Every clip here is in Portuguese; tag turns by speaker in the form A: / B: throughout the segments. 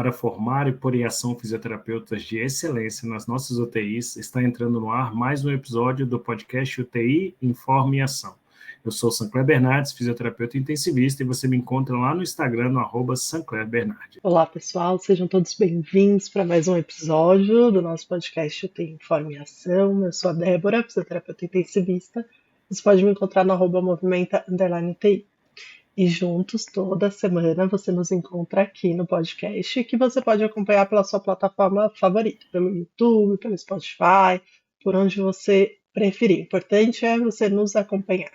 A: para formar e pôr em ação fisioterapeutas de excelência nas nossas UTIs, está entrando no ar mais um episódio do podcast UTI Informe e Ação. Eu sou Sancler Bernardes, fisioterapeuta intensivista, e você me encontra lá no Instagram, no @SanclerBernardes.
B: Olá, pessoal, sejam todos bem-vindos para mais um episódio do nosso podcast UTI Informe e Ação. Eu sou a Débora, fisioterapeuta intensivista. Você pode me encontrar no @movimenta_UTI. E juntos, toda semana, você nos encontra aqui no podcast, que você pode acompanhar pela sua plataforma favorita, pelo YouTube, pelo Spotify, por onde você preferir. O importante é você nos acompanhar.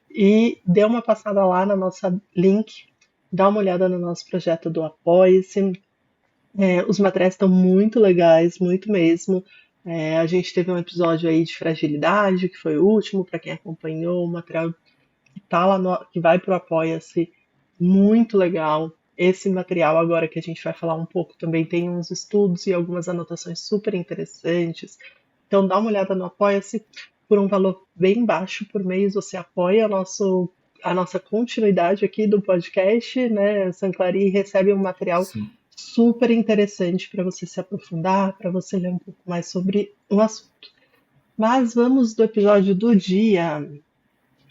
B: E dê uma passada lá na nossa link, dá uma olhada no nosso projeto do Apoia-se. Os materiais estão muito legais, muito mesmo. A gente teve um episódio aí de fragilidade, que foi o último, para quem acompanhou, o material que tá lá que vai para o Apoia-se, muito legal. Esse material agora que a gente vai falar um pouco também tem uns estudos e algumas anotações super interessantes. Então dá uma olhada no Apoia-se, por um valor bem baixo por mês, você apoia a nossa continuidade aqui do podcast, né? Sanclari recebe um material
A: Sim.
B: super interessante para você se aprofundar, para você ler um pouco mais sobre o assunto. Mas vamos do episódio do dia.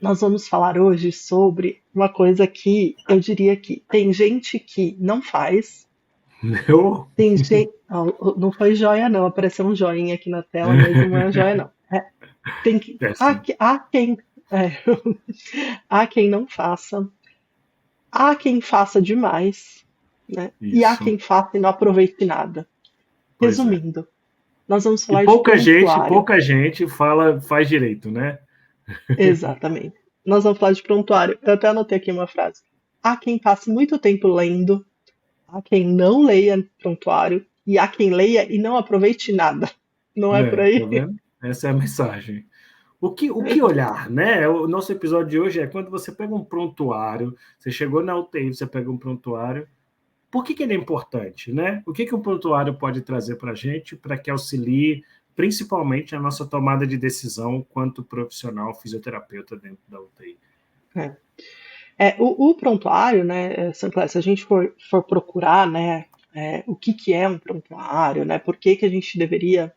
B: Nós vamos falar hoje sobre uma coisa que eu diria que tem gente que não faz.
A: Eu?
B: Tem gente. Não foi joia, não. Apareceu um joinha aqui na tela, mas não é joia, não. Tem que.
A: Sim.
B: Há quem não faça. Há quem faça demais, né? E há
A: Isso,
B: quem faça e não aproveite nada.
A: pois é.
B: Resumindo, nós vamos
A: E
B: falar de prontuário.
A: pouca gente faz direito, né?
B: Exatamente. Nós vamos falar de prontuário. Eu até anotei aqui uma frase. Há quem passe muito tempo lendo, há quem não leia prontuário, e há quem leia e não aproveite nada. Não é por
A: Tá
B: aí?
A: vendo? Essa é a mensagem. O que olhar, né? O nosso episódio de hoje é quando você pega um prontuário, você chegou na UTI, você pega um prontuário, por que ele é importante, né? O que um prontuário pode trazer para a gente para que auxilie principalmente a nossa tomada de decisão quanto profissional fisioterapeuta dentro da UTI?
B: O prontuário, né, Sancler, se a gente for procurar, né, o que é um prontuário, né, por que a gente deveria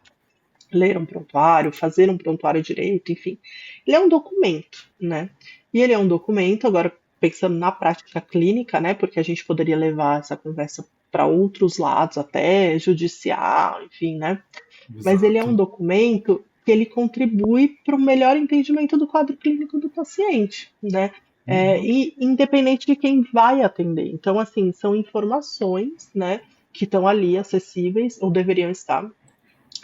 B: ler um prontuário, fazer um prontuário direito, enfim. Ele é um documento, né? E ele é um documento, agora pensando na prática clínica, né? Porque a gente poderia levar essa conversa para outros lados, até judicial, enfim, né? Mas ele é um
A: Exato.
B: documento que ele contribui para o melhor entendimento do quadro clínico do paciente, né?
A: Uhum.
B: E independente de quem vai atender. Então, assim, são informações, né, que estão ali acessíveis, ou deveriam estar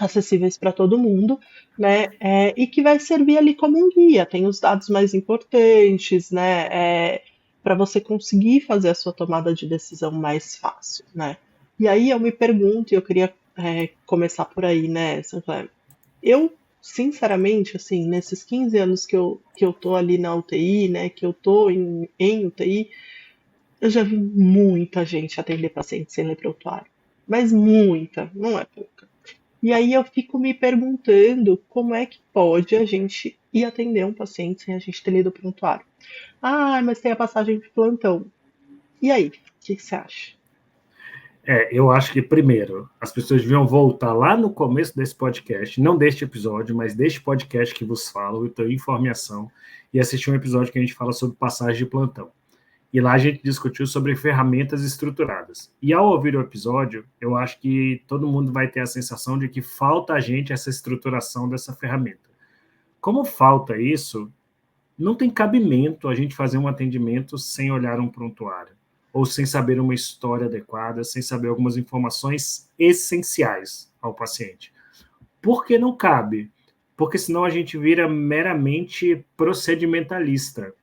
B: acessíveis para todo mundo, né? E que vai servir ali como um guia. Tem os dados mais importantes, né? Para você conseguir fazer a sua tomada de decisão mais fácil, né? E aí eu me pergunto, e eu queria começar por aí, né, Sancler? Eu, sinceramente, assim, nesses 15 anos que eu tô ali na UTI, né, que eu tô em UTI, eu já vi muita gente atender paciente sem ler prontuário. Mas muita, não é pouca. E aí eu fico me perguntando como é que pode a gente ir atender um paciente sem a gente ter lido o prontuário. Ah, mas tem a passagem de plantão. E aí, o que você acha?
A: Eu acho que, primeiro, as pessoas deviam voltar lá no começo desse podcast, não deste episódio, mas deste podcast que vos falo, então informação, e assistir um episódio que a gente fala sobre passagem de plantão. E lá a gente discutiu sobre ferramentas estruturadas. E ao ouvir o episódio, eu acho que todo mundo vai ter a sensação de que falta a gente essa estruturação dessa ferramenta. Como falta isso, não tem cabimento a gente fazer um atendimento sem olhar um prontuário, ou sem saber uma história adequada, sem saber algumas informações essenciais ao paciente. Por que não cabe? Porque senão a gente vira meramente procedimentalista.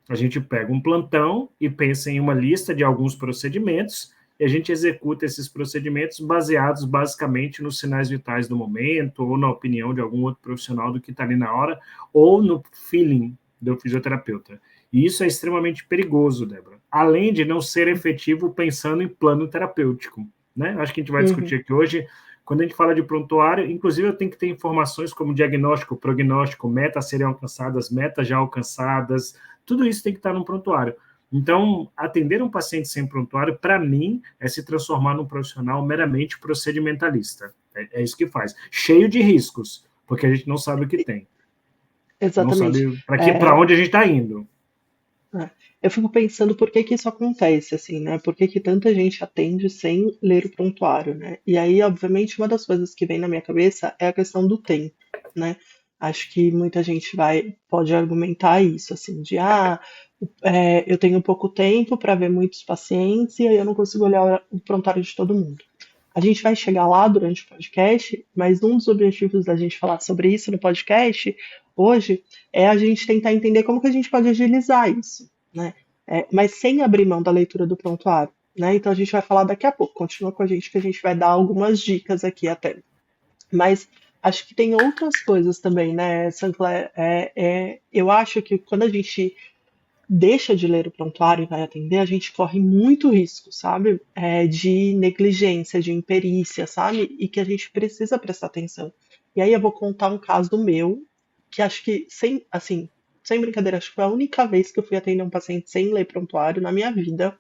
A: A gente pega um plantão e pensa em uma lista de alguns procedimentos e a gente executa esses procedimentos baseados basicamente nos sinais vitais do momento ou na opinião de algum outro profissional do que está ali na hora ou no feeling do fisioterapeuta. E isso é extremamente perigoso, Débora. Além de não ser efetivo pensando em plano terapêutico, né? Acho que a gente vai
B: Uhum.
A: discutir aqui hoje. Quando a gente fala de prontuário, inclusive eu tenho que ter informações como diagnóstico, prognóstico, metas a serem alcançadas, metas já alcançadas, tudo isso tem que estar no prontuário. Então, atender um paciente sem prontuário, para mim, é se transformar num profissional meramente procedimentalista. É isso que faz. Cheio de riscos, porque a gente não sabe o que tem. Não
B: Exatamente.
A: sabe para onde a gente está indo.
B: Eu fico pensando por que que isso acontece, assim, né? Por que que tanta gente atende sem ler o prontuário, né? E aí, obviamente, uma das coisas que vem na minha cabeça é a questão do tempo, né? Acho que muita gente pode argumentar isso, assim, eu tenho pouco tempo para ver muitos pacientes e aí eu não consigo olhar o prontuário de todo mundo. A gente vai chegar lá durante o podcast, mas um dos objetivos da gente falar sobre isso no podcast hoje é a gente tentar entender como que a gente pode agilizar isso, né? Mas sem abrir mão da leitura do prontuário, né? Então a gente vai falar daqui a pouco. Continua com a gente que a gente vai dar algumas dicas aqui até. Mas acho que tem outras coisas também, né, Sancler? Eu acho que quando a gente deixa de ler o prontuário e vai atender, a gente corre muito risco, sabe? De negligência, de imperícia, sabe? E que a gente precisa prestar atenção. E aí eu vou contar um caso meu, que acho que, sem brincadeira, acho que foi a única vez que eu fui atender um paciente sem ler prontuário na minha vida,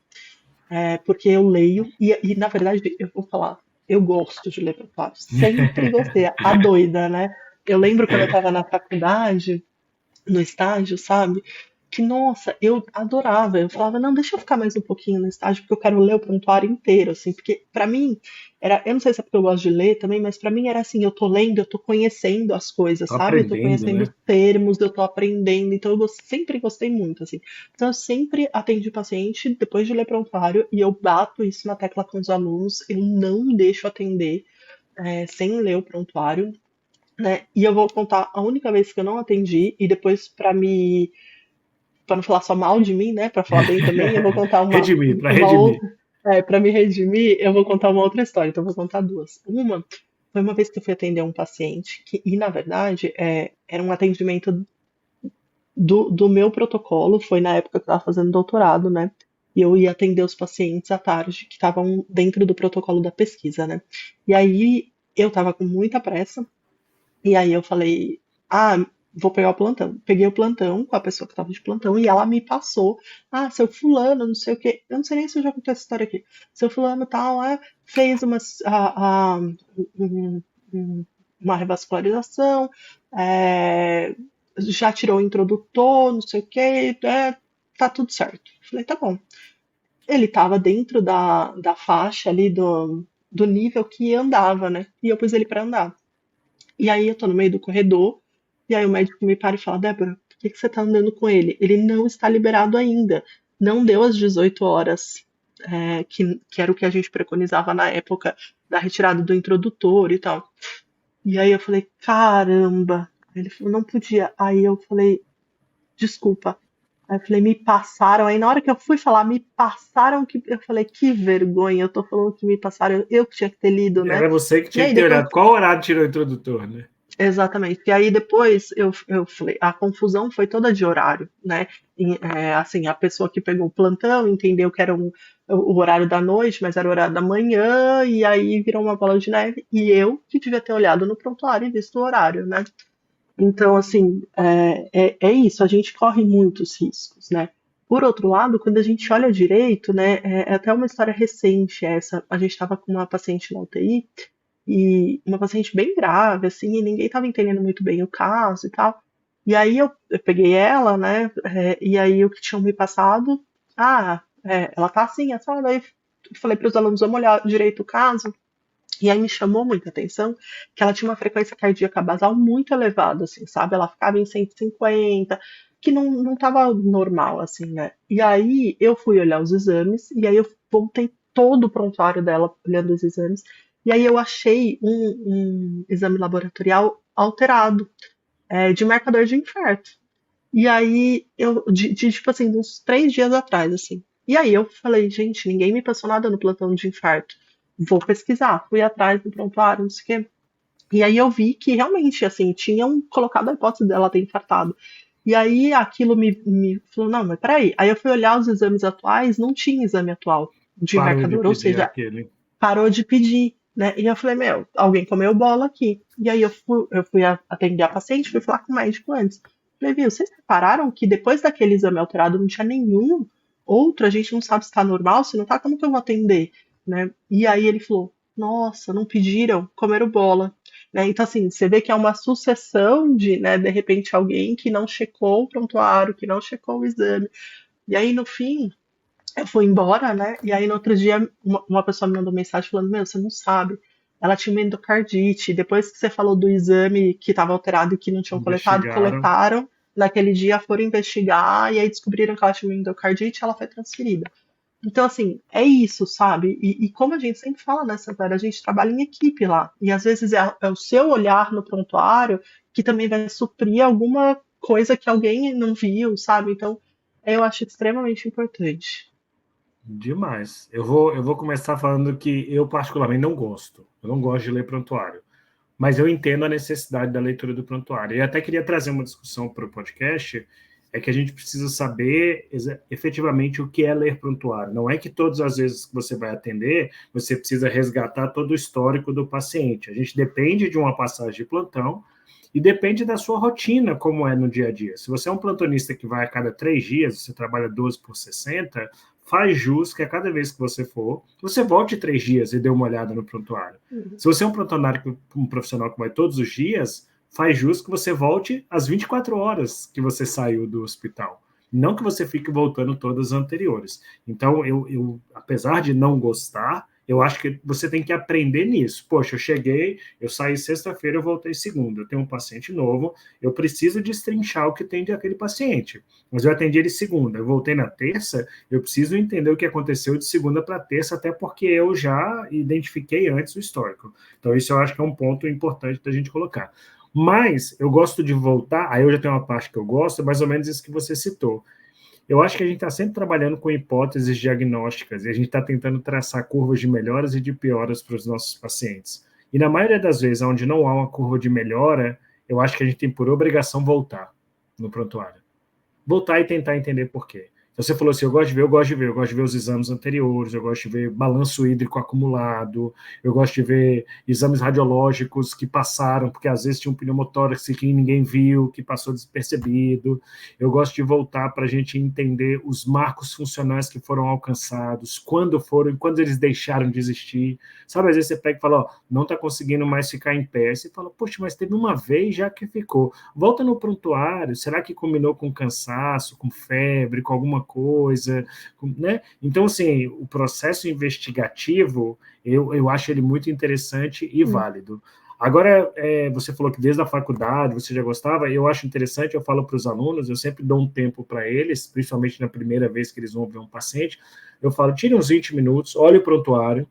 B: porque eu leio, na verdade, eu vou falar, eu gosto de ler prontuário, sempre gostei, a doida, né? Eu lembro quando eu estava na faculdade, no estágio, sabe? Que, nossa, eu adorava. Eu falava, não, deixa eu ficar mais um pouquinho no estágio, porque eu quero ler o prontuário inteiro, assim, porque pra mim eu não sei se é porque eu gosto de ler também, mas pra mim era assim, eu tô lendo, eu tô conhecendo as coisas,
A: Tô
B: sabe? Eu tô
A: aprendendo,
B: conhecendo
A: né?
B: termos, eu tô aprendendo, então sempre gostei muito, assim. Então eu sempre atendi paciente depois de ler prontuário e eu bato isso na tecla com os alunos, eu não deixo atender sem ler o prontuário, né? E eu vou contar a única vez que eu não atendi e depois para não falar só mal de mim, né, para falar bem também, eu vou contar
A: Redimir, para
B: uma
A: redimir.
B: outra, para me redimir, eu vou contar uma outra história, então eu vou contar duas. Uma foi uma vez que eu fui atender um paciente e na verdade era um atendimento do meu protocolo, foi na época que eu estava fazendo doutorado, né? E eu ia atender os pacientes à tarde que estavam dentro do protocolo da pesquisa, né? E aí eu estava com muita pressa, e aí eu falei, vou pegar o plantão. Peguei o plantão com a pessoa que estava de plantão e ela me passou, seu fulano, não sei o quê. Eu não sei nem se eu já contei essa história aqui. Seu fulano tal, fez um- uma revascularização, é, já tirou o introdutor, não sei o quê, tá tudo certo. Falei, tá bom. Ele estava dentro da faixa ali do nível que andava, né? E eu pus ele para andar. E aí eu tô no meio do corredor, e aí o médico me para e fala, Débora, por que que você tá andando com ele? Ele não está liberado ainda. Não deu as 18 horas, que era o que a gente preconizava na época da retirada do introdutor e tal. E aí eu falei, caramba. Ele falou, não podia. Aí eu falei, desculpa. Aí eu falei, me passaram. Aí na hora que eu fui falar, me passaram que. Eu falei, que vergonha, eu tô falando que me passaram, eu que tinha que ter lido, né?
A: Era você que
B: E
A: tinha
B: aí
A: que ter
B: depois.
A: olhado qual horário tirou o introdutor, né?
B: Exatamente. E aí depois eu falei, a confusão foi toda de horário, né? Assim, a pessoa que pegou o plantão entendeu que era o horário da noite, mas era o horário da manhã, e aí virou uma bola de neve, e eu que devia ter olhado no prontuário e visto o horário, né? Então, assim, é isso, a gente corre muitos riscos, né? Por outro lado, quando a gente olha direito, né, é até uma história recente essa, a gente estava com uma paciente na UTI, e uma paciente bem grave, assim, e ninguém estava entendendo muito bem o caso e tal. E aí eu peguei ela, né, e aí o que tinham me passado, ela tá assim, assada, aí eu falei para os alunos, vamos olhar direito o caso, e aí me chamou muita atenção que ela tinha uma frequência cardíaca basal muito elevada, assim, sabe? Ela ficava em 150, que não estava normal, assim, né? E aí eu fui olhar os exames, e aí eu voltei todo o prontuário dela olhando os exames, e aí eu achei um exame laboratorial alterado, de marcador de infarto. E aí tipo assim, uns 3 dias atrás, assim. E aí eu falei, gente, ninguém me passou nada no plantão de infarto. Vou pesquisar. Fui atrás do prontuário, não sei o quê. E aí eu vi que realmente, assim, tinham colocado a hipótese dela ter infartado. E aí aquilo me falou, não, mas peraí. Aí eu fui olhar os exames atuais, não tinha exame atual de
A: Parou de
B: marcador, ou
A: pedir
B: seja,
A: aquele.
B: parou de pedir, né? E eu falei, meu, alguém comeu bola aqui. E aí eu fui atender a paciente, fui falar com o médico antes. Falei, viu, vocês repararam que depois daquele exame alterado não tinha nenhum Outro, a gente não sabe se está normal, se não está, como que eu vou atender, né? E aí ele falou, nossa, não pediram, comeram bola, né? Então, assim, você vê que é uma sucessão de, né, de repente, alguém que não checou o prontuário, que não checou o exame. E aí, no fim, eu fui embora, né? E aí, no outro dia, uma pessoa me mandou mensagem falando, meu, você não sabe, ela tinha uma endocardite. Depois que você falou do exame que estava alterado e que não tinham coletado,
A: Investigaram.
B: coletaram. Naquele dia foram investigar e aí descobriram que ela tinha uma endocardite e ela foi transferida. Então, assim, é isso, sabe? E como a gente sempre fala nessa área, a gente trabalha em equipe lá. E às vezes é o seu olhar no prontuário que também vai suprir alguma coisa que alguém não viu, sabe? Então, eu acho extremamente importante.
A: Demais. Eu vou começar falando que eu particularmente não gosto. Eu não gosto de ler prontuário. Mas eu entendo a necessidade da leitura do prontuário. E até queria trazer uma discussão para o podcast, é que a gente precisa saber efetivamente o que é ler prontuário. Não é que todas as vezes que você vai atender, você precisa resgatar todo o histórico do paciente. A gente depende de uma passagem de plantão e depende da sua rotina, como é no dia a dia. Se você é um plantonista que vai a cada 3 dias, você trabalha 12 por 60, faz jus que a cada vez que você for, você volte 3 dias e dê uma olhada no prontuário.
B: Uhum.
A: Se você é um prontuário, um profissional que vai todos os dias, faz jus que você volte às 24 horas que você saiu do hospital. Não que você fique voltando todas as anteriores. Então, apesar de não gostar, eu acho que você tem que aprender nisso. Poxa, eu cheguei, eu saí sexta-feira, eu voltei segunda. Eu tenho um paciente novo, eu preciso destrinchar o que tem daquele paciente. Mas eu atendi ele segunda, eu voltei na terça, eu preciso entender o que aconteceu de segunda para terça, até porque eu já identifiquei antes o histórico. Então, isso eu acho que é um ponto importante da gente colocar. Mas eu gosto de voltar, aí eu já tenho uma parte que eu gosto, mais ou menos isso que você citou. Eu acho que a gente está sempre trabalhando com hipóteses diagnósticas e a gente está tentando traçar curvas de melhoras e de pioras para os nossos pacientes. E na maioria das vezes, onde não há uma curva de melhora, eu acho que a gente tem por obrigação voltar no prontuário. Voltar e tentar entender por quê. Você falou assim, eu gosto de ver os exames anteriores, eu gosto de ver balanço hídrico acumulado, eu gosto de ver exames radiológicos que passaram, porque às vezes tinha um pneumotórax que ninguém viu, que passou despercebido. Eu gosto de voltar para a gente entender os marcos funcionais que foram alcançados, quando foram, quando eles deixaram de existir. Sabe, às vezes você pega e fala, ó, não está conseguindo mais ficar em pé. Você fala, poxa, mas teve uma vez já que ficou. Volta no prontuário, será que combinou com cansaço, com febre, com alguma coisa, né? Então, assim, o processo investigativo, eu acho ele muito interessante e válido. Agora, você falou que desde a faculdade você já gostava, eu acho interessante, eu falo para os alunos, eu sempre dou um tempo para eles, principalmente na primeira vez que eles vão ver um paciente, eu falo, tire uns 20 minutos, olhe o prontuário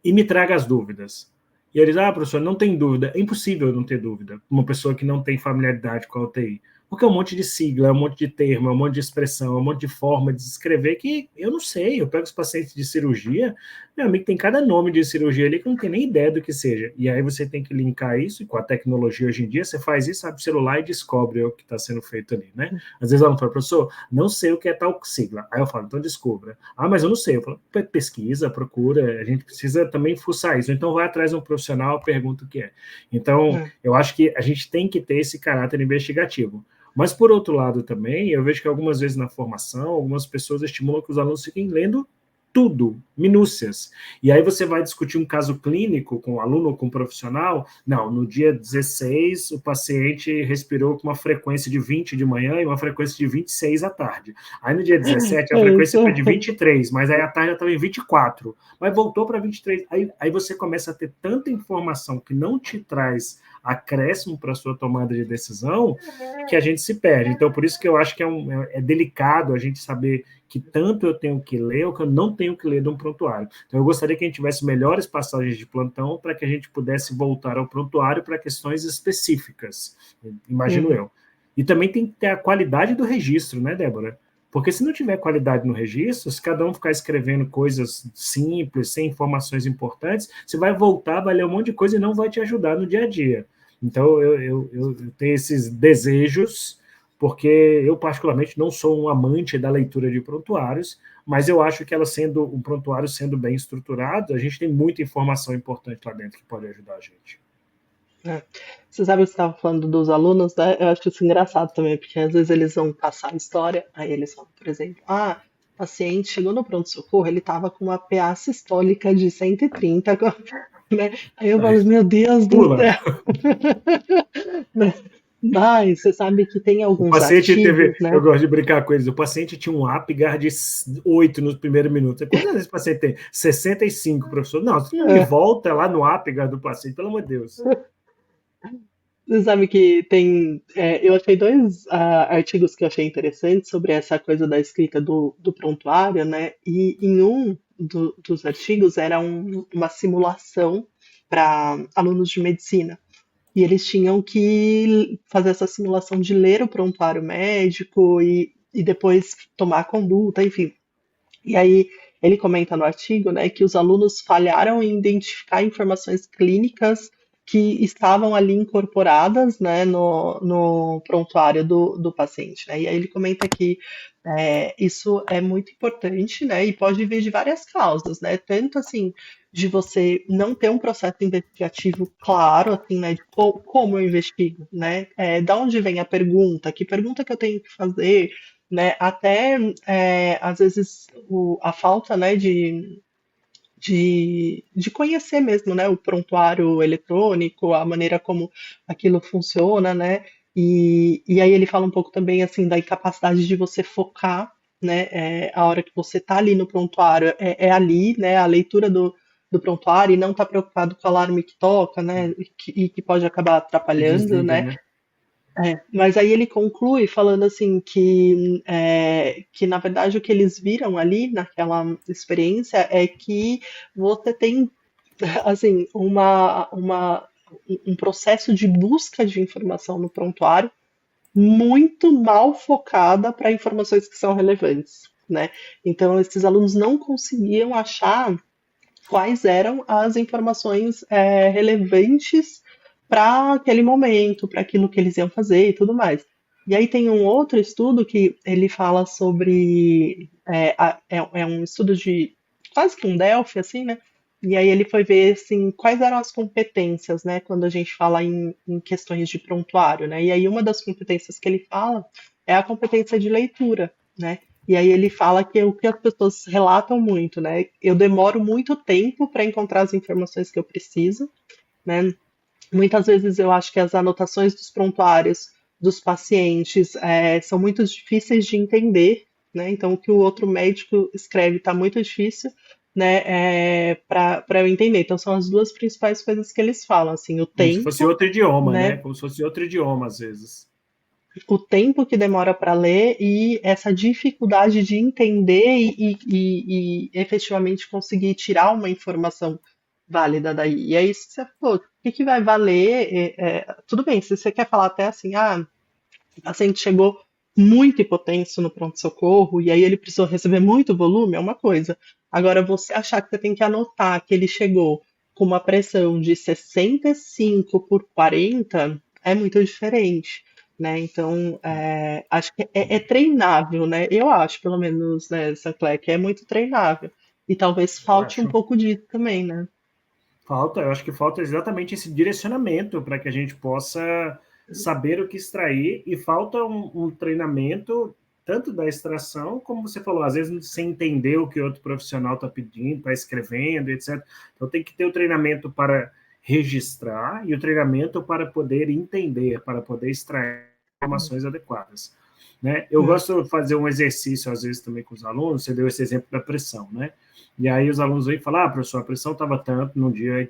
A: e me traga as dúvidas. E eles, professor, não tem dúvida. É impossível não ter dúvida. Uma pessoa que não tem familiaridade com a UTI. Porque é um monte de sigla, é um monte de termo, é um monte de expressão, é um monte de forma de escrever que eu não sei. Eu pego os pacientes de cirurgia, meu amigo, tem cada nome de cirurgia ali que eu não tenho nem ideia do que seja. E aí você tem que linkar isso, e com a tecnologia hoje em dia, você faz isso, abre o celular e descobre o que está sendo feito ali, né? Às vezes ela fala, professor, não sei o que é tal sigla. Aí eu falo, então descubra. Mas eu não sei. Eu falo, pesquisa, procura, a gente precisa também fuçar isso. Então vai atrás de um profissional, pergunta o que é. Então, eu acho que a gente tem que ter esse caráter investigativo. Mas, por outro lado, também, eu vejo que algumas vezes na formação, algumas pessoas estimulam que os alunos fiquem lendo tudo, minúcias. E aí você vai discutir um caso clínico com o aluno ou com o profissional. Não, no dia 16, o paciente respirou com uma frequência de 20 de manhã e uma frequência de 26 à tarde. Aí no dia 17, a frequência foi de 23, mas aí à tarde já estava em 24. Mas voltou para 23. Aí você começa a ter tanta informação que não te traz acréscimo para a sua tomada de decisão, que a gente se perde. Então, por isso que eu acho que é delicado a gente saber que tanto eu tenho que ler ou que eu não tenho que ler de um prontuário. Então, eu gostaria que a gente tivesse melhores passagens de plantão para que a gente pudesse voltar ao prontuário para questões específicas, imagino eu. E também tem que ter a qualidade do registro, né, Débora? Porque se não tiver qualidade no registro, se cada um ficar escrevendo coisas simples, sem informações importantes, você vai voltar, vai ler um monte de coisa e não vai te ajudar no dia a dia. Então, eu tenho esses desejos, porque eu, particularmente, não sou um amante da leitura de prontuários, mas eu acho que ela sendo um prontuário sendo bem estruturado, a gente tem muita informação importante lá dentro que pode ajudar a gente.
B: Você sabe que você estava falando dos alunos, né? Eu acho isso engraçado também, porque às vezes eles vão passar a história, aí eles falam, por exemplo, paciente chegou no pronto-socorro, ele estava com uma PA sistólica de 130, né? Aí eu
A: Ai,
B: falo, meu Deus do
A: pula.
B: céu. Mas você sabe que tem
A: O
B: alguns
A: paciente teve,
B: artigos, né?
A: eu gosto de brincar com eles, o paciente tinha um Apgar de 8 no primeiro minuto. Quantas vezes o paciente tem? 65, professor. Não, você não me
B: É,
A: volta lá no Apgar do paciente, pelo amor de Deus.
B: você sabe que tem. Eu achei dois artigos que eu achei interessantes sobre essa coisa da escrita do prontuário, né? E em um dos artigos era uma simulação para alunos de medicina. E eles tinham que fazer essa simulação de ler o prontuário médico e depois tomar a conduta, enfim. E aí ele comenta no artigo, né, que os alunos falharam em identificar informações clínicas que estavam ali incorporadas, né, no prontuário do paciente, né? E aí ele comenta que isso é muito importante, né, e pode vir de várias causas, né? Tanto assim de você não ter um processo investigativo claro, assim, né, de como eu investigo, né? Da onde vem a pergunta? Que pergunta que eu tenho que fazer? Né? Até às vezes a falta, né, de conhecer mesmo, né, o prontuário eletrônico, a maneira como aquilo funciona, né? E aí ele fala um pouco também assim da incapacidade de você focar, né? A hora que você está ali no prontuário é ali, né? A leitura do prontuário e não tá preocupado com o alarme que toca, né? E que pode acabar
A: E
B: atrapalhando,
A: desliga,
B: né?
A: né?
B: Mas aí ele conclui falando assim que na verdade o que eles viram ali naquela experiência é que você tem assim um processo de busca de informação no prontuário muito mal focada para informações que são relevantes, né? Então esses alunos não conseguiam achar quais eram as informações relevantes para aquele momento, para aquilo que eles iam fazer e tudo mais. E aí tem um outro estudo que ele fala sobre é um estudo de quase que um Delphi, assim, né? E aí ele foi ver assim, quais eram as competências, né, quando a gente fala em questões de prontuário, né? E aí uma das competências que ele fala é a competência de leitura, né? E aí ele fala que é o que as pessoas relatam muito, né? Eu demoro muito tempo para encontrar as informações que eu preciso, né? Muitas vezes eu acho que as anotações dos prontuários dos pacientes são muito difíceis de entender, né? Então o que o outro médico escreve está muito difícil, né? Para eu entender. Então são as duas principais coisas que eles falam, assim,
A: Como se fosse outro idioma, né?
B: né?
A: Como se fosse outro idioma, às vezes.
B: O tempo que demora para ler e essa dificuldade de entender e efetivamente conseguir tirar uma informação válida daí. E aí você falou, o que que vai valer? Tudo bem, se você quer falar até assim, o paciente chegou muito hipotenso no pronto-socorro e aí ele precisou receber muito volume, é uma coisa. Agora, você achar que você tem que anotar que ele chegou com uma pressão de 65 por 40 é muito diferente, né? Então, acho que é treinável, né? Eu acho, pelo menos, né, Sancler, que é muito treinável. E talvez
A: Eu
B: falte um
A: acho.
B: pouco disso também, né?
A: Eu acho que falta exatamente esse direcionamento para que a gente possa saber o que extrair e falta um treinamento tanto da extração, como você falou, às vezes sem entender o que outro profissional está pedindo, está escrevendo, etc. Então tem que ter o treinamento para registrar e o treinamento para poder entender, para poder extrair informações adequadas. Né? Eu
B: Hum.
A: gosto de fazer um exercício, às vezes, também com os alunos, você deu esse exemplo da pressão, né? E aí os alunos vêm falar, professor, a pressão estava tanto num dia,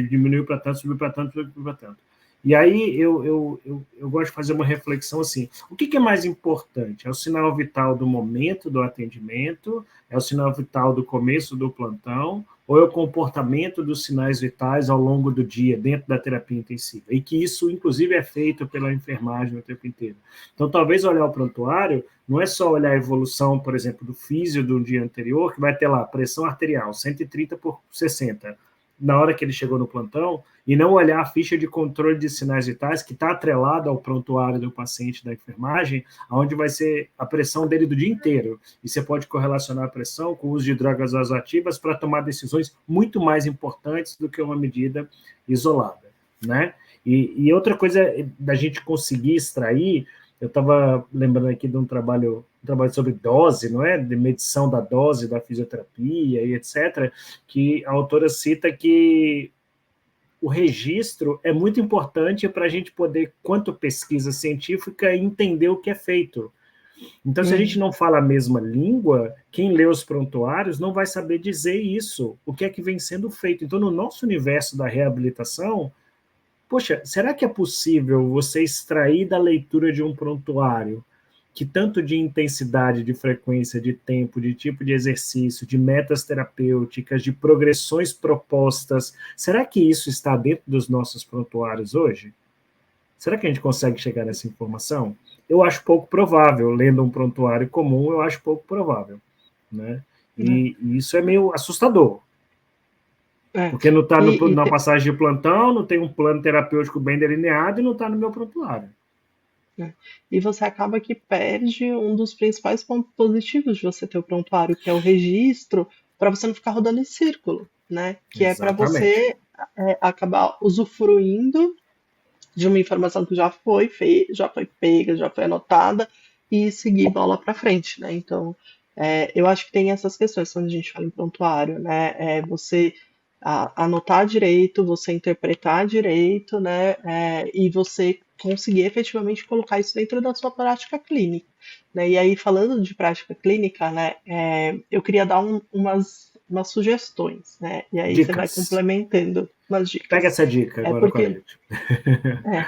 A: diminuiu para tanto, subiu para tanto, subiu para tanto. E aí eu gosto de fazer uma reflexão assim, o que é mais importante? É o sinal vital do momento do atendimento? É o sinal vital do começo do plantão? Ou é o comportamento dos sinais vitais ao longo do dia, dentro da terapia intensiva? E que isso, inclusive, é feito pela enfermagem o tempo inteiro. Então, talvez olhar o prontuário não é só olhar a evolução, por exemplo, do físio do dia anterior, que vai ter lá pressão arterial, 130 por 60, na hora que ele chegou no plantão, e não olhar a ficha de controle de sinais vitais, que está atrelada ao prontuário do paciente da enfermagem, onde vai ser a pressão dele do dia inteiro. E você pode correlacionar a pressão com o uso de drogas vasoativas para tomar decisões muito mais importantes do que uma medida isolada, né? E outra coisa da gente conseguir extrair Eu estava lembrando aqui de um trabalho sobre dose, não é? De medição da dose da fisioterapia e etc., que a autora cita que o registro é muito importante para a gente poder, quanto pesquisa científica, entender o que é feito. Então, se a gente
B: Uhum.
A: não fala a mesma língua, quem lê os prontuários não vai saber dizer isso, o que é que vem sendo feito. Então, no nosso universo da reabilitação, poxa, será que é possível você extrair da leitura de um prontuário que tanto de intensidade, de frequência, de tempo, de tipo de exercício, de metas terapêuticas, de progressões propostas, será que isso está dentro dos nossos prontuários hoje? Será que a gente consegue chegar nessa informação? Eu acho pouco provável, lendo um prontuário comum, eu acho pouco provável, né?
B: Né?
A: E isso é meio assustador,
B: É.
A: porque não está
B: E,
A: na
B: e
A: passagem de plantão, não tem um plano terapêutico bem delineado e não está no meu prontuário.
B: né? E você acaba que perde um dos principais pontos positivos de você ter o prontuário, que é o registro, para você não ficar rodando em círculo, né? Que é para
A: Exatamente.
B: você acabar usufruindo de uma informação que já foi pega, já foi anotada e seguir bola para frente, né? Então, eu acho que tem essas questões quando a gente fala em prontuário, né? Você anotar direito, você interpretar direito, né? E você conseguir efetivamente colocar isso dentro da sua prática clínica, né? E aí, falando de prática clínica, né? Eu queria dar umas sugestões, né? E aí você vai
A: Dicas.
B: complementando umas
A: Pega
B: dicas.
A: essa dica
B: É
A: agora com a
B: porque
A: gente.
B: é,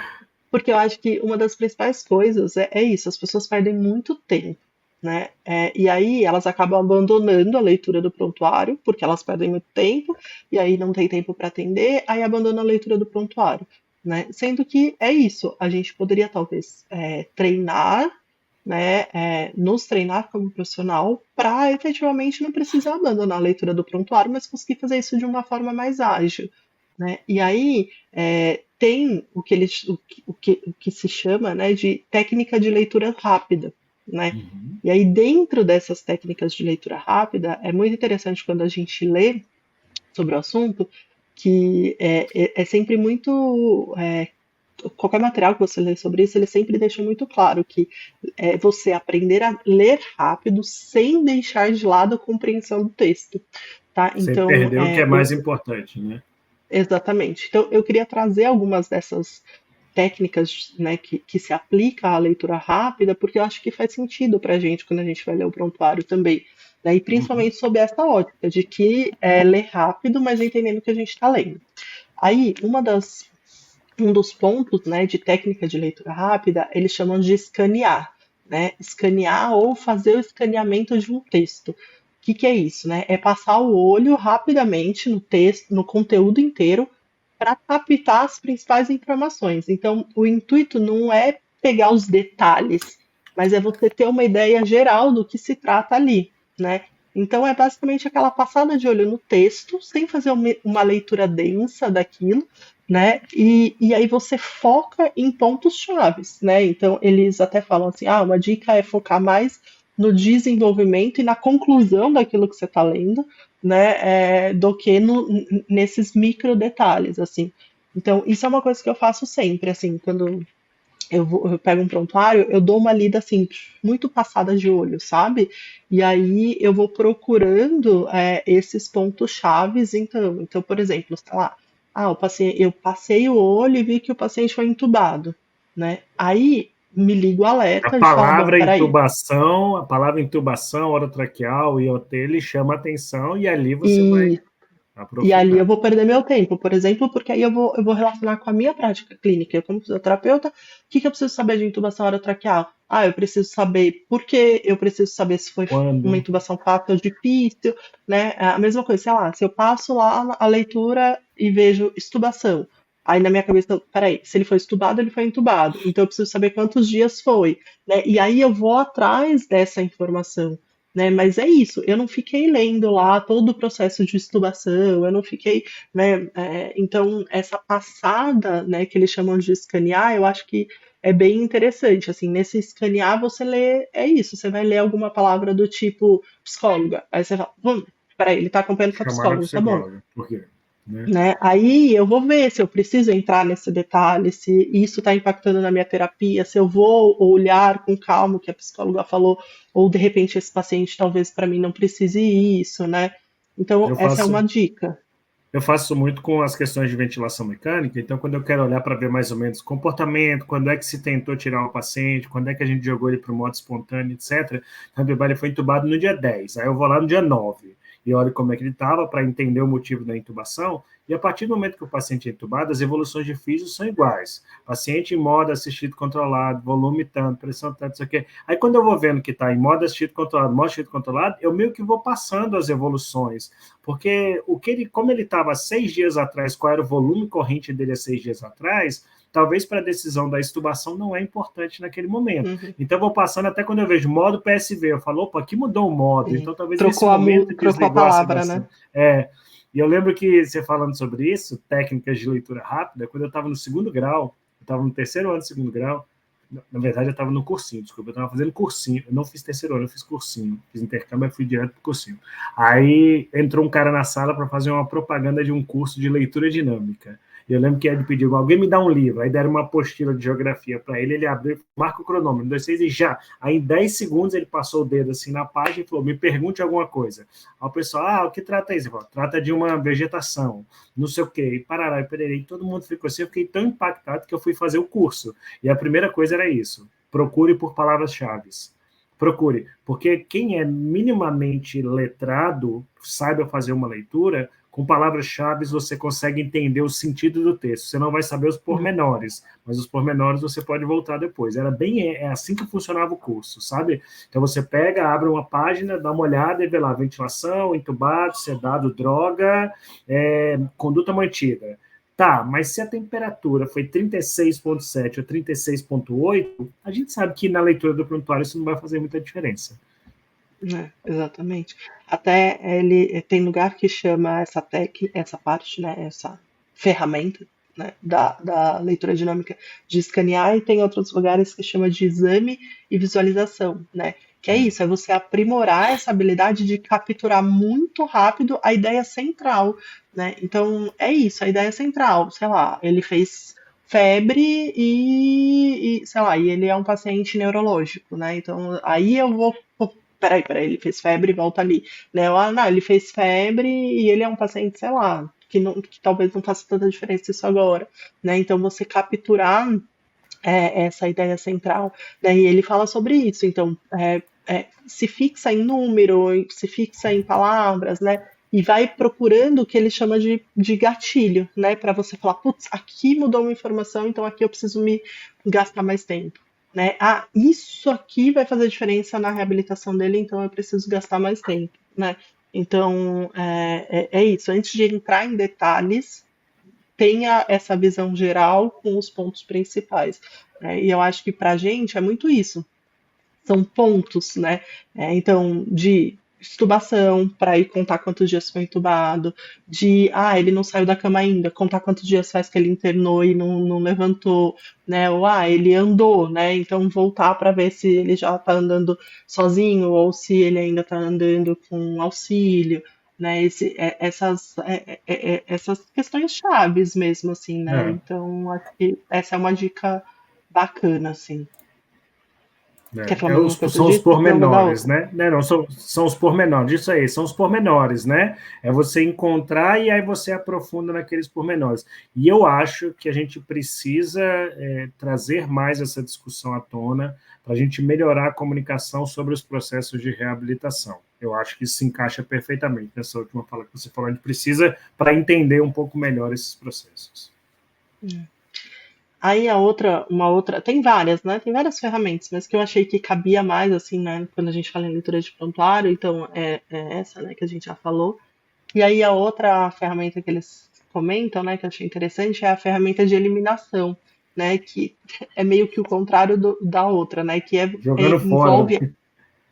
B: porque eu acho que uma das principais coisas é isso, as pessoas perdem muito tempo, né? E aí elas acabam abandonando a leitura do prontuário, porque elas perdem muito tempo, e aí não tem tempo para atender, aí abandonam a leitura do prontuário, né? Sendo que é isso, a gente poderia talvez treinar, né? Nos treinar como profissional para efetivamente não precisar abandonar a leitura do prontuário, mas conseguir fazer isso de uma forma mais ágil, né? E aí tem o que se chama, né, de técnica de leitura rápida, né?
A: Uhum.
B: E aí, dentro dessas técnicas de leitura rápida, é muito interessante quando a gente lê sobre o assunto, que é sempre muito. Qualquer material que você lê sobre isso, ele sempre deixa muito claro que é você aprender a ler rápido sem deixar de lado a compreensão do texto, tá?
A: Sem
B: Então,
A: perder o que é mais importante, né?
B: exatamente. Então, eu queria trazer algumas dessas técnicas, né, que se aplica à leitura rápida, porque eu acho que faz sentido para a gente quando a gente vai ler o prontuário também. Né, e
A: Uhum.
B: principalmente sob essa ótica de que é ler rápido, mas entendendo o que a gente está lendo. Aí, um dos pontos, né, de técnica de leitura rápida, eles chamam de escanear, né? Escanear ou fazer o escaneamento de um texto. O que é isso, né? É passar o olho rapidamente no texto, no conteúdo inteiro, para captar as principais informações. Então, o intuito não é pegar os detalhes, mas é você ter uma ideia geral do que se trata ali, né? Então, é basicamente aquela passada de olho no texto, sem fazer uma leitura densa daquilo, né? E aí você foca em pontos chaves, né? Então, eles até falam assim, uma dica é focar mais no desenvolvimento e na conclusão daquilo que você está lendo, né, do que nesses micro detalhes, assim. Então, isso é uma coisa que eu faço sempre, assim, quando eu pego um prontuário, eu dou uma lida, assim, muito passada de olho, sabe? E aí eu vou procurando esses pontos chaves, então. Então, por exemplo, sei lá, eu passei o olho e vi que o paciente foi entubado, né? Aí me liga o alerta de falar, bom, peraí,
A: A palavra intubação, orotraqueal e OT, ele chama atenção e ali você vai
B: e E ali eu
A: aprofundar.
B: vou perder meu tempo, por exemplo, porque aí eu vou relacionar com a minha prática clínica. Eu, como fisioterapeuta, o que eu preciso saber de intubação orotraqueal? Eu preciso saber por quê, eu preciso saber se foi uma
A: Quando?
B: intubação fácil ou difícil, né? A mesma coisa, sei lá, se eu passo lá a leitura e vejo extubação, aí na minha cabeça, peraí, se ele foi estubado, ele foi entubado, então eu preciso saber quantos dias foi, né? E aí eu vou atrás dessa informação, né? Mas é isso, eu não fiquei lendo lá todo o processo de estubação, eu não fiquei, né? Então, essa passada, né, que eles chamam de escanear, eu acho que é bem interessante, assim, nesse escanear você lê, é isso, você vai ler alguma palavra do tipo psicóloga, aí você fala, peraí, ele tá acompanhando com a
A: Chamaram a
B: psicóloga, tá bom.
A: psicóloga. Por quê? né?
B: né? Aí eu vou ver se eu preciso entrar nesse detalhe, se isso está impactando na minha terapia, se eu vou olhar com calma o que a psicóloga falou, ou de repente esse paciente talvez para mim não precise isso, né? Então,
A: Eu
B: essa é uma
A: faço,
B: dica.
A: eu faço muito com as questões de ventilação mecânica, então quando eu quero olhar para ver mais ou menos comportamento, quando é que se tentou tirar o paciente, quando é que a gente jogou ele para o modo espontâneo, etc. Então, ele foi entubado no dia 10, aí eu vou lá no dia 9 e olho como é que ele estava para entender o motivo da intubação, e a partir do momento que o paciente é intubado, as evoluções de físio são iguais. Paciente em modo assistido controlado, volume tanto, pressão tanto, isso aqui. Aí quando eu vou vendo que está em modo assistido controlado, eu meio que vou passando as evoluções, porque como ele estava 6 dias atrás, qual era o volume corrente dele há 6 dias atrás, talvez para a decisão da extubação não é importante naquele momento.
B: Uhum,
A: Então, eu vou passando até quando eu vejo modo PSV, eu falo, opa, aqui mudou o modo,
B: sim.
A: então talvez nesse momento
B: Trocou a
A: desligou a
B: palavra, né?
A: sedação. E eu lembro que você falando sobre isso, técnicas de leitura rápida, quando eu estava no segundo grau, eu estava no terceiro ano do segundo grau, na verdade eu estava no cursinho, desculpa, eu estava fazendo cursinho, eu não fiz terceiro ano, eu fiz cursinho, fiz intercâmbio e fui direto para o cursinho. Aí entrou um cara na sala para fazer uma propaganda de um curso de leitura dinâmica. E eu lembro que ele pediu, alguém me dá um livro. Aí deram uma apostila de geografia para ele, ele abriu, marca o cronômetro, 1, 2, 3 e já. Aí em 10 segundos ele passou o dedo assim na página e falou, me pergunte alguma coisa. Aí o pessoal, o que trata isso? Falou, trata de uma vegetação, não sei o quê, e parará, e pererei. Todo mundo ficou assim, eu fiquei tão impactado que eu fui fazer o curso. E a primeira coisa era isso, procure por palavras-chave. Procure, porque quem é minimamente letrado, saiba fazer uma leitura, com palavras-chave você consegue entender o sentido do texto. Você não vai saber os
B: Uhum.
A: pormenores, mas os pormenores você pode voltar depois. É assim que funcionava o curso, sabe? Então você pega, abre uma página, dá uma olhada e vê lá, ventilação, entubado, sedado, droga, conduta mantida. Tá, mas se a temperatura foi 36,7 ou 36,8, a gente sabe que na leitura do prontuário isso não vai fazer muita diferença.
B: Exatamente. Até ele tem lugar que chama essa técnica, essa parte, né, essa ferramenta, né, da leitura dinâmica de escanear, e tem outros lugares que chama de exame e visualização, né? Que é isso, é você aprimorar essa habilidade de capturar muito rápido a ideia central, né? Então, é isso, a ideia central, sei lá, ele fez febre sei lá, e ele é um paciente neurológico, né? Então, aí eu vou peraí, ele fez febre e volta ali. Né? Não, ele fez febre e ele é um paciente, sei lá, que talvez não faça tanta diferença isso agora. Né? Então, você capturar essa ideia central, né? E ele fala sobre isso. Então, se fixa em número, se fixa em palavras, né? E vai procurando o que ele chama de gatilho, né? Para você falar, putz, aqui mudou uma informação, então aqui eu preciso me gastar mais tempo. Né? Ah, isso aqui vai fazer diferença na reabilitação dele, então eu preciso gastar mais tempo. Né? Então, é isso. Antes de entrar em detalhes, tenha essa visão geral com os pontos principais. Né? E eu acho que para a gente é muito isso. São pontos, né? Então, de extubação, para ir contar quantos dias foi entubado, ele não saiu da cama ainda, contar quantos dias faz que ele internou e não levantou, né? Ou, ele andou, né? Então, voltar para ver se ele já está andando sozinho ou se ele ainda está andando com auxílio, né? Essas questões chaves mesmo, assim, né?
A: É.
B: Então, acho que essa é uma dica bacana, assim. Quer falar mais alguma coisa
A: São os
B: disso? Depois eu vou dar
A: pormenores,
B: outra.
A: né? Não, são os pormenores, isso aí, são os pormenores, né? É você encontrar e aí você aprofunda naqueles pormenores. E eu acho que a gente precisa trazer mais essa discussão à tona para a gente melhorar a comunicação sobre os processos de reabilitação. Eu acho que isso se encaixa perfeitamente nessa última fala que você falou. A gente precisa para entender um pouco melhor esses processos.
B: Aí uma outra, tem várias, né? Tem várias ferramentas, mas que eu achei que cabia mais, assim, né? Quando a gente fala em leitura de prontuário, então é essa, né, que a gente já falou. E aí a outra ferramenta que eles comentam, né, que eu achei interessante, é a ferramenta de eliminação, né? Que é meio que o contrário da outra, né? Que
A: Jogando fora.
B: envolve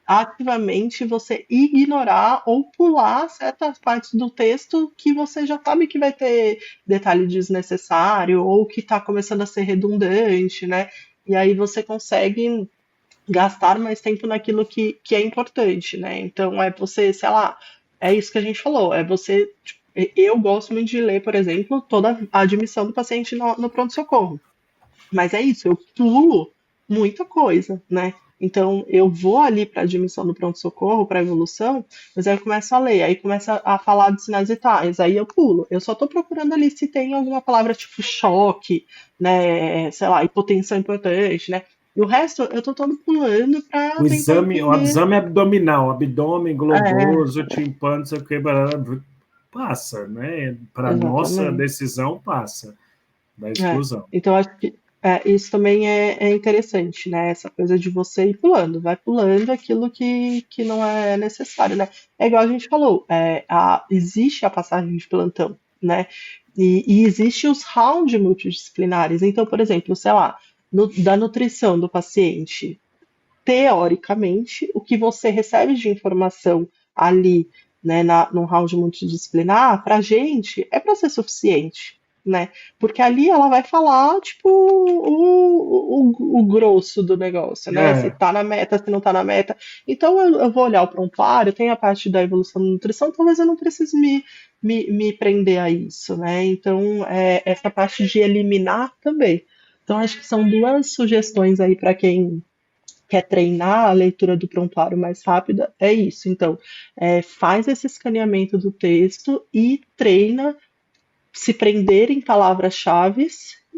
B: ativamente você ignorar ou pular certas partes do texto que você já sabe que vai ter detalhe desnecessário ou que está começando a ser redundante, né? E aí você consegue gastar mais tempo naquilo que é importante, né? Então é você, sei lá, é isso que a gente falou, é você eu gosto muito de ler, por exemplo, toda a admissão do paciente no pronto-socorro. Mas é isso, eu pulo muita coisa, né? Então, eu vou ali para admissão do pronto-socorro, para evolução, mas aí eu começo a ler, aí começa a falar de sinais vitais, aí eu pulo. Eu só estou procurando ali se tem alguma palavra tipo choque, né? Sei lá, hipotensão importante, né? E o resto eu tô todo pulando para tentar
A: O
B: entender.
A: exame abdominal, abdômen
B: É,
A: globoso, timpano, não sei o que, passa, né? Para nossa
B: exatamente.
A: decisão, passa da
B: É.
A: exclusão.
B: Então, acho que isso também é interessante, né? Essa coisa de você ir pulando, vai pulando aquilo que não é necessário, né? É igual a gente falou, existe a passagem de plantão, né? E existe os rounds multidisciplinares. Então, por exemplo, sei lá, da nutrição do paciente, teoricamente, o que você recebe de informação ali, né, no round multidisciplinar, para a gente, é para ser suficiente, né? Porque ali ela vai falar, tipo, o grosso do negócio, né? Se
A: É,
B: tá na meta, se não tá na meta. Então eu vou olhar o prontuário, tem a parte da evolução da nutrição, talvez eu não precise me prender a isso, né? Então, essa parte de eliminar também. Então, acho que são duas sugestões aí para quem quer treinar a leitura do prontuário mais rápida, é isso. Então, faz esse escaneamento do texto e treina se prender em palavras-chave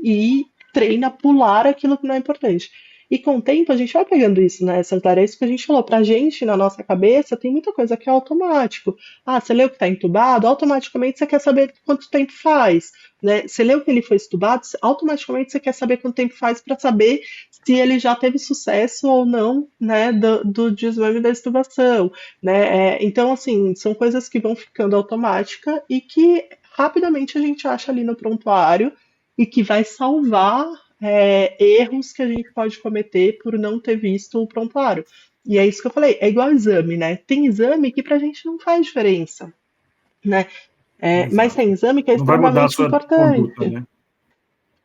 B: e treina pular aquilo que não é importante. E com o tempo a gente vai pegando isso, né, Santara? É isso que a gente falou. Pra gente, na nossa cabeça, tem muita coisa que é automático. Ah, você leu que está entubado, automaticamente você quer saber quanto tempo faz. Né? Você leu que ele foi estubado, automaticamente você quer saber quanto tempo faz para saber se ele já teve sucesso ou não, né, do desmame da estubação, né? Então, assim, são coisas que vão ficando automática e que rapidamente a gente acha ali no prontuário e que vai salvar erros que a gente pode cometer por não ter visto o prontuário. E é isso que eu falei, é igual exame, né? Tem exame que pra gente não faz diferença, né? Mas tem
A: exato.
B: exame que é
A: Não vai mudar a
B: extremamente
A: sua conduta,
B: importante.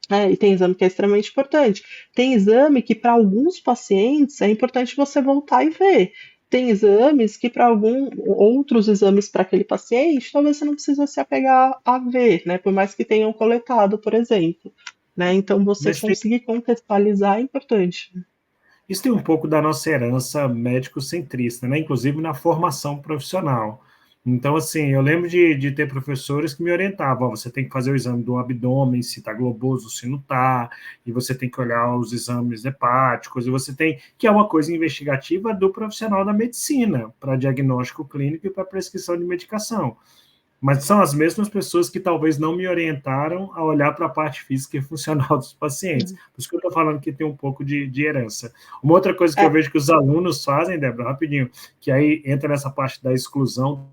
A: né?
B: E tem exame que é extremamente importante. Tem exame que, para alguns pacientes, é importante você voltar e ver. Tem exames que, para alguns outros exames para aquele paciente, talvez você não precisa se apegar a ver, né? Por mais que tenham coletado, por exemplo. Né? Então, você
A: Mas tem,
B: conseguir contextualizar é importante.
A: isso tem um pouco da nossa herança médico-centrista, né? Inclusive na formação profissional. Então, assim, eu lembro de ter professores que me orientavam, você tem que fazer o exame do abdômen, se está globoso, se não está, e você tem que olhar os exames hepáticos, e você tem, que é uma coisa investigativa do profissional da medicina, para diagnóstico clínico e para prescrição de medicação. Mas são as mesmas pessoas que talvez não me orientaram a olhar para a parte física e funcional dos pacientes. Por isso que eu estou falando que tem um pouco de herança. Uma outra coisa que eu
B: É,
A: vejo que os alunos fazem, Débora, rapidinho, que aí entra nessa parte da exclusão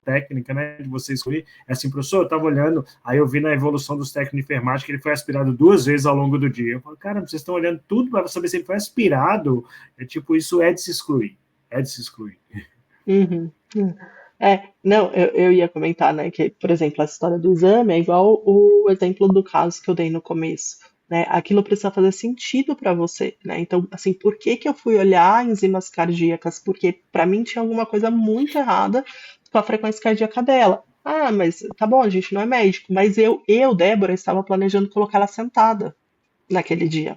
A: técnica, né, de você excluir, é assim, professor, eu estava olhando, aí eu vi na evolução dos técnicos de enfermagem que ele foi aspirado 2 vezes ao longo do dia. Eu falo, cara, vocês estão olhando tudo para saber se ele foi aspirado, tipo, isso é de se excluir, é de se excluir.
B: uhum, uhum. Não, eu ia comentar, né, que, por exemplo, a história do exame é igual o exemplo do caso que eu dei no começo, né? Aquilo precisa fazer sentido para você, né? Então, assim, por que que eu fui olhar enzimas cardíacas? Porque para mim tinha alguma coisa muito errada com a frequência cardíaca dela. Ah, mas tá bom, a gente não é médico, mas Débora, estava planejando colocar ela sentada naquele dia.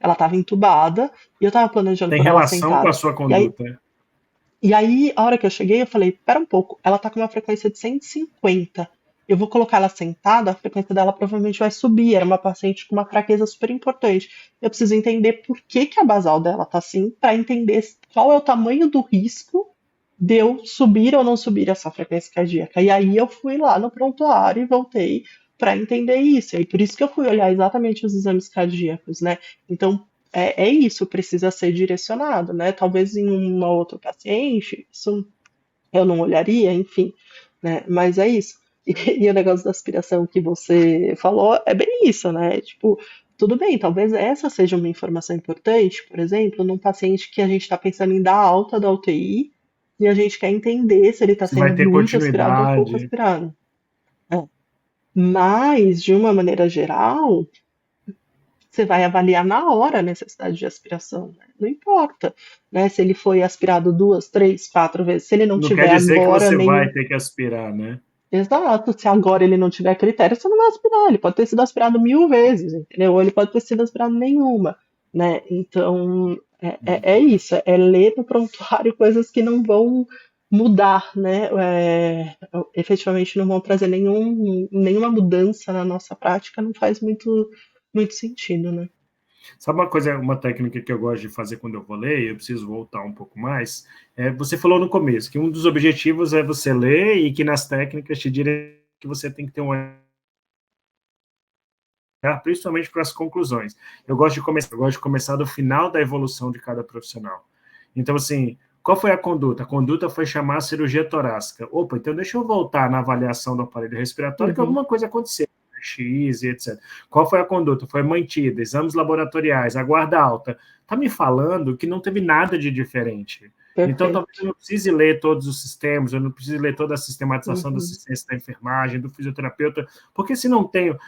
B: Ela estava entubada e eu estava planejando
A: Tem
B: pôr ela
A: relação com a
B: sentada.
A: sua
B: E aí,
A: conduta, né?
B: a hora que eu cheguei, eu falei, pera um pouco, ela tá com uma frequência de 150. Eu vou colocar ela sentada, a frequência dela provavelmente vai subir. Era uma paciente com uma fraqueza super importante. Eu preciso entender por que que a basal dela tá assim, para entender qual é o tamanho do risco de eu subir ou não subir essa frequência cardíaca. E aí eu fui lá no prontuário e voltei para entender isso. E aí por isso que eu fui olhar exatamente os exames cardíacos, né? Então, é isso, precisa ser direcionado, né? Talvez em uma outra paciente, isso eu não olharia, enfim, né? Mas é isso. E o negócio da aspiração que você falou é bem isso, né? Tipo, tudo bem, talvez essa seja uma informação importante, por exemplo, num paciente que a gente está pensando em dar alta da UTI e a gente quer entender se ele está
A: Se vai
B: sendo
A: ter
B: muito aspirado ou pouco
A: continuidade.
B: aspirado. É. Mas, de uma maneira geral, você vai avaliar na hora a necessidade de aspiração, né? Não importa, né? Se ele foi aspirado 2, 3, 4 vezes, se ele não
A: Não quer
B: tiver
A: dizer que
B: agora
A: você vai
B: nenhum.
A: ter que aspirar, né?
B: Exato, se agora ele não tiver critério, você não vai aspirar. Ele pode ter sido aspirado 1000 vezes, entendeu? Ou ele pode ter sido aspirado nenhuma, né? Então, é isso, é ler no prontuário coisas que não vão mudar, né? Efetivamente não vão trazer nenhuma mudança na nossa prática, não faz muito sentido, né?
A: Sabe uma coisa, uma técnica que eu gosto de fazer quando eu vou ler, eu preciso voltar um pouco mais, você falou no começo que um dos objetivos é você ler e que nas técnicas te direm que você tem que ter um olhar, principalmente para as conclusões. Eu gosto de começar do final da evolução de cada profissional. Então, assim, qual foi a conduta? A conduta foi chamar a cirurgia torácica. Opa, então deixa eu voltar na avaliação do aparelho respiratório, que
B: Uhum,
A: alguma coisa aconteceu. X e etc. Qual foi a conduta? Foi mantida, exames laboratoriais, a guarda alta. Está me falando que não teve nada de diferente. Então, talvez
B: perfeito.
A: eu não precise ler todos os sistemas, eu não precise ler toda a sistematização da
B: Uhum,
A: assistência da enfermagem, do fisioterapeuta, porque se não tenho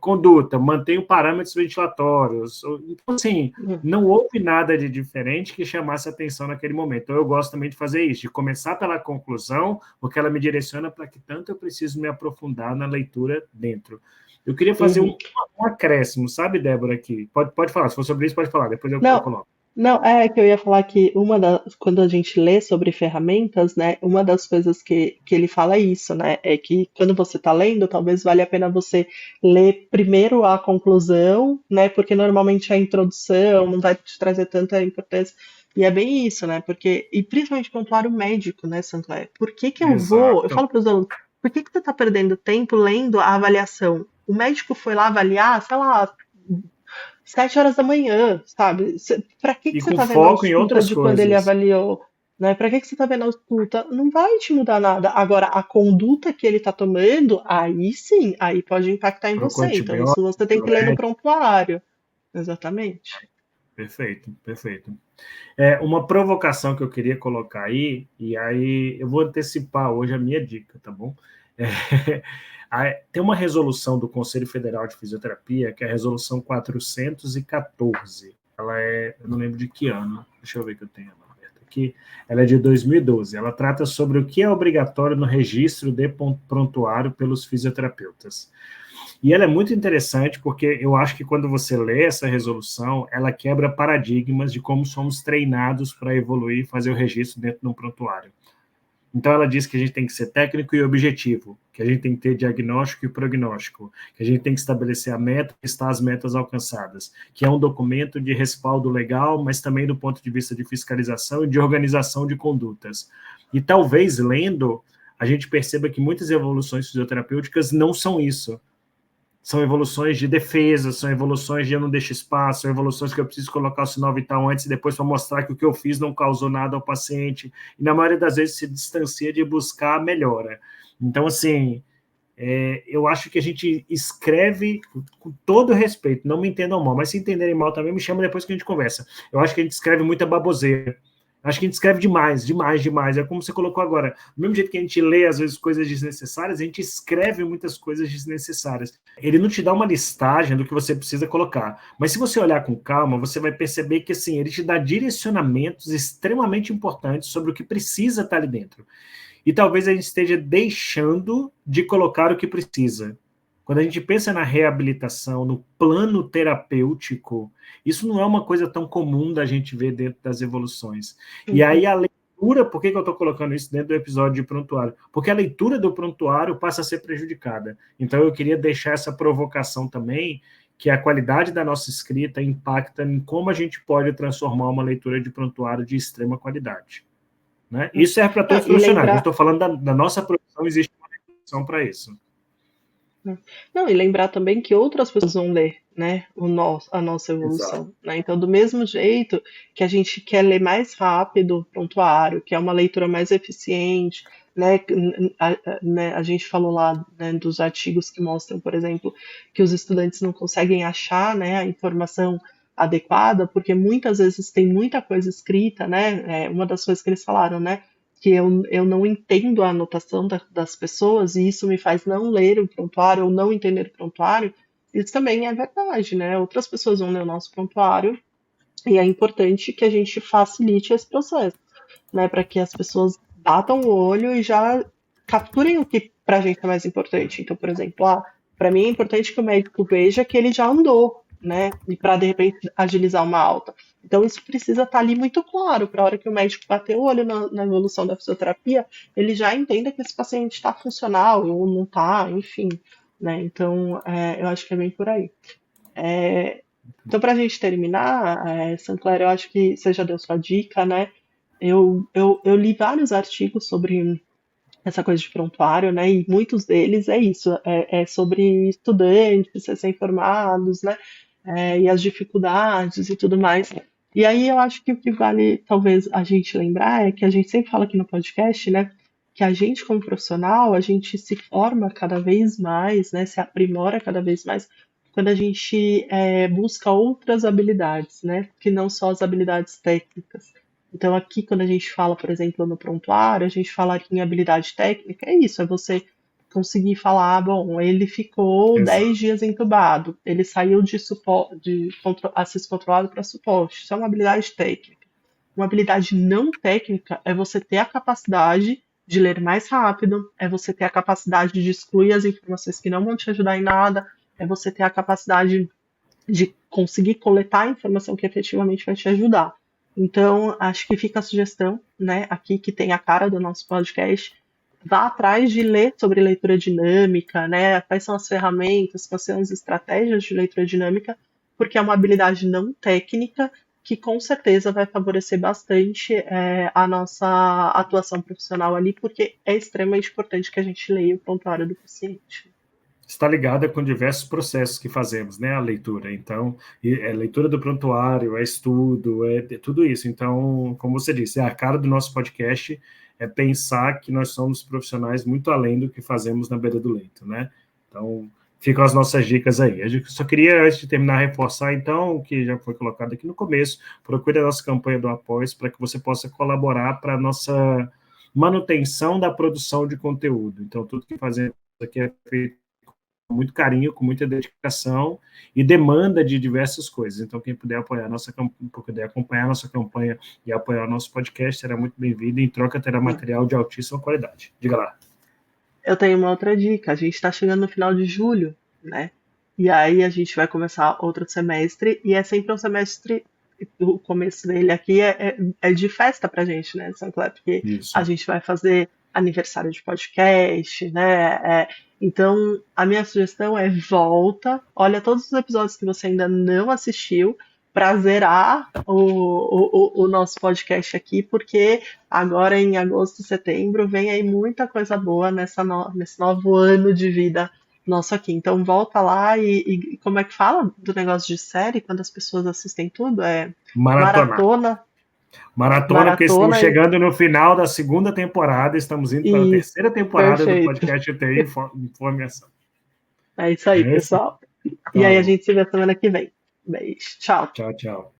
A: conduta, mantenho parâmetros ventilatórios. Então, assim,
B: uhum.
A: não houve nada de diferente que chamasse atenção naquele momento. Então, eu gosto também de fazer isso, de começar pela conclusão, porque ela me direciona para que tanto eu preciso me aprofundar na leitura dentro. Eu queria fazer
B: Uhum.
A: um acréscimo, sabe, Débora, aqui? Pode falar, se for sobre isso, pode falar, depois eu
B: Não,
A: coloco.
B: não, é que eu ia falar que quando a gente lê sobre ferramentas, né, uma das coisas que ele fala é isso, né, é que quando você está lendo, talvez valha a pena você ler primeiro a conclusão, né, porque normalmente a introdução não vai te trazer tanta importância. E é bem isso, né, porque, e principalmente prontuário médico, né, Santander, por que que eu
A: Exato.
B: falo para os alunos, por que que você está perdendo tempo lendo a avaliação? O médico foi lá avaliar, sei lá, 7 horas da manhã, sabe? Pra que
A: E
B: você
A: com
B: tá vendo a
A: foco em
B: escuta
A: outras
B: de quando ele
A: coisas.
B: avaliou? Né? Pra que você tá vendo a escuta? Não vai te mudar nada. Agora, a conduta que ele tá tomando, aí sim, aí pode impactar em
A: Trocou
B: você. Então, isso
A: antibiótico,
B: você tem que ler no
A: diurético.
B: prontuário. Exatamente.
A: Perfeito, perfeito. Uma provocação que eu queria colocar aí, e aí eu vou antecipar hoje a minha dica, tá bom? É, tem uma resolução do Conselho Federal de Fisioterapia, que é a resolução 414. Eu não lembro de que ano, deixa eu ver que eu tenho ela aberta aqui. Ela é de 2012. Ela trata sobre o que é obrigatório no registro de prontuário pelos fisioterapeutas. E ela é muito interessante porque eu acho que quando você lê essa resolução, ela quebra paradigmas de como somos treinados para evoluir e fazer o registro dentro de um prontuário. Então ela diz que a gente tem que ser técnico e objetivo, que a gente tem que ter diagnóstico e prognóstico, que a gente tem que estabelecer a meta e estar as metas alcançadas, que é um documento de respaldo legal, mas também do ponto de vista de fiscalização e de organização de condutas. E talvez lendo, a gente perceba que muitas evoluções fisioterapêuticas não são isso, são evoluções de defesa, são evoluções de eu não deixo espaço, são evoluções que eu preciso colocar o sinal vital antes e depois para mostrar que o que eu fiz não causou nada ao paciente. E na maioria das vezes se distancia de buscar a melhora. Então, assim, eu acho que a gente escreve com todo respeito, não me entendam mal, mas se entenderem mal também, me chama depois que a gente conversa. Eu acho que a gente escreve muita baboseira. Acho que a gente escreve demais, demais, demais. É como você colocou agora. Do mesmo jeito que a gente lê, às vezes, coisas desnecessárias, a gente escreve muitas coisas desnecessárias. Ele não te dá uma listagem do que você precisa colocar. Mas se você olhar com calma, você vai perceber que, assim, ele te dá direcionamentos extremamente importantes sobre o que precisa estar ali dentro. E talvez a gente esteja deixando de colocar o que precisa. Quando a gente pensa na reabilitação, no plano terapêutico, isso não é uma coisa tão comum da gente ver dentro das evoluções. E aí
B: Uhum.
A: a leitura, por que eu estou colocando isso dentro do episódio de prontuário? Porque a leitura do prontuário passa a ser prejudicada. Então eu queria deixar essa provocação também, que a qualidade da nossa escrita impacta em como a gente pode transformar uma leitura de prontuário de extrema qualidade. Né? Isso serve para
B: Não,
A: todos os
B: e
A: profissionais. Eu
B: lembrar,
A: estou falando da nossa profissão, existe uma definição para isso.
B: não, e lembrar também que outras pessoas vão ler, né, a nossa
A: Exato.
B: evolução, né? Então, do mesmo jeito que a gente quer ler mais rápido o prontuário, que é uma leitura mais eficiente, né, a gente falou lá, né, dos artigos que mostram, por exemplo, que os estudantes não conseguem achar, né, a informação adequada, porque muitas vezes tem muita coisa escrita, né? Uma das coisas que eles falaram, né? Que eu não entendo a anotação das pessoas e isso me faz não ler o prontuário ou não entender o prontuário, isso também é verdade, né? Outras pessoas vão ler o nosso prontuário e é importante que a gente facilite esse processo, né? Para que as pessoas batam o olho e já capturem o que para a gente é mais importante. Então, por exemplo, para mim é importante que o médico veja que ele já andou, né? E para, de repente, agilizar uma alta. Então, isso precisa estar ali muito claro, para a hora que o médico bater o olho na evolução da fisioterapia, ele já entenda que esse paciente está funcional ou não está, enfim, né? Então, eu acho que é bem por aí. Então, para a gente terminar, Sancler, eu acho que você já deu sua dica, né? Eu li vários artigos sobre essa coisa de prontuário, né? E muitos deles é isso, é sobre estudantes, recém-formados, né? E as dificuldades e tudo mais. E aí eu acho que o que vale talvez a gente lembrar é que a gente sempre fala aqui no podcast, né? Que a gente, como profissional, a gente se forma cada vez mais, né? Se aprimora cada vez mais quando a gente busca outras habilidades, né? Que não só as habilidades técnicas. Então, aqui, quando a gente fala, por exemplo, no prontuário, a gente fala em habilidade técnica, é isso, é você conseguir falar, bom, ele ficou
A: Exato.
B: 10 dias entubado, ele saiu de acesso controlado para suporte. Isso é uma habilidade técnica. Uma habilidade não técnica é você ter a capacidade de ler mais rápido, é você ter a capacidade de excluir as informações que não vão te ajudar em nada, é você ter a capacidade de conseguir coletar a informação que efetivamente vai te ajudar. Então, acho que fica a sugestão, né, aqui que tem a cara do nosso podcast, vá atrás de ler sobre leitura dinâmica, né, quais são as ferramentas, quais são as estratégias de leitura dinâmica, porque é uma habilidade não técnica que com certeza vai favorecer bastante a nossa atuação profissional ali, porque é extremamente importante que a gente leia o prontuário do paciente.
A: Está ligada com diversos processos que fazemos, né, a leitura. Então, é leitura do prontuário, é estudo, é tudo isso. Então, como você disse, a cara do nosso podcast é pensar que nós somos profissionais muito além do que fazemos na beira do leito, né? Então, ficam as nossas dicas aí. Eu só queria, antes de terminar, reforçar, então, o que já foi colocado aqui no começo, procure a nossa campanha do Apoio para que você possa colaborar para a nossa manutenção da produção de conteúdo. Então, tudo que fazemos aqui é feito com muito carinho, com muita dedicação e demanda de diversas coisas. Então, quem puder apoiar puder acompanhar a nossa campanha e apoiar o nosso podcast, será muito bem-vindo. Em troca, terá material de altíssima qualidade. Diga lá.
B: Eu tenho uma outra dica. A gente está chegando no final de julho, né? E aí a gente vai começar outro semestre, e é sempre um semestre. O começo dele aqui é de festa pra gente, né, Sancler? Porque
A: Isso.
B: a gente vai fazer aniversário de podcast, né? Então, a minha sugestão é volta, olha todos os episódios que você ainda não assistiu, para zerar o nosso podcast aqui, porque agora em agosto e setembro vem aí muita coisa boa nesse novo ano de vida nosso aqui. Então volta lá e como é que fala do negócio de série, quando as pessoas assistem tudo? Maratona.
A: Maratona, porque estamos chegando no final da segunda temporada, estamos indo para a terceira temporada do podcast UTI Informação.
B: É isso aí, pessoal. E aí a gente se vê semana que vem. Beijo. Tchau.
A: Tchau, tchau.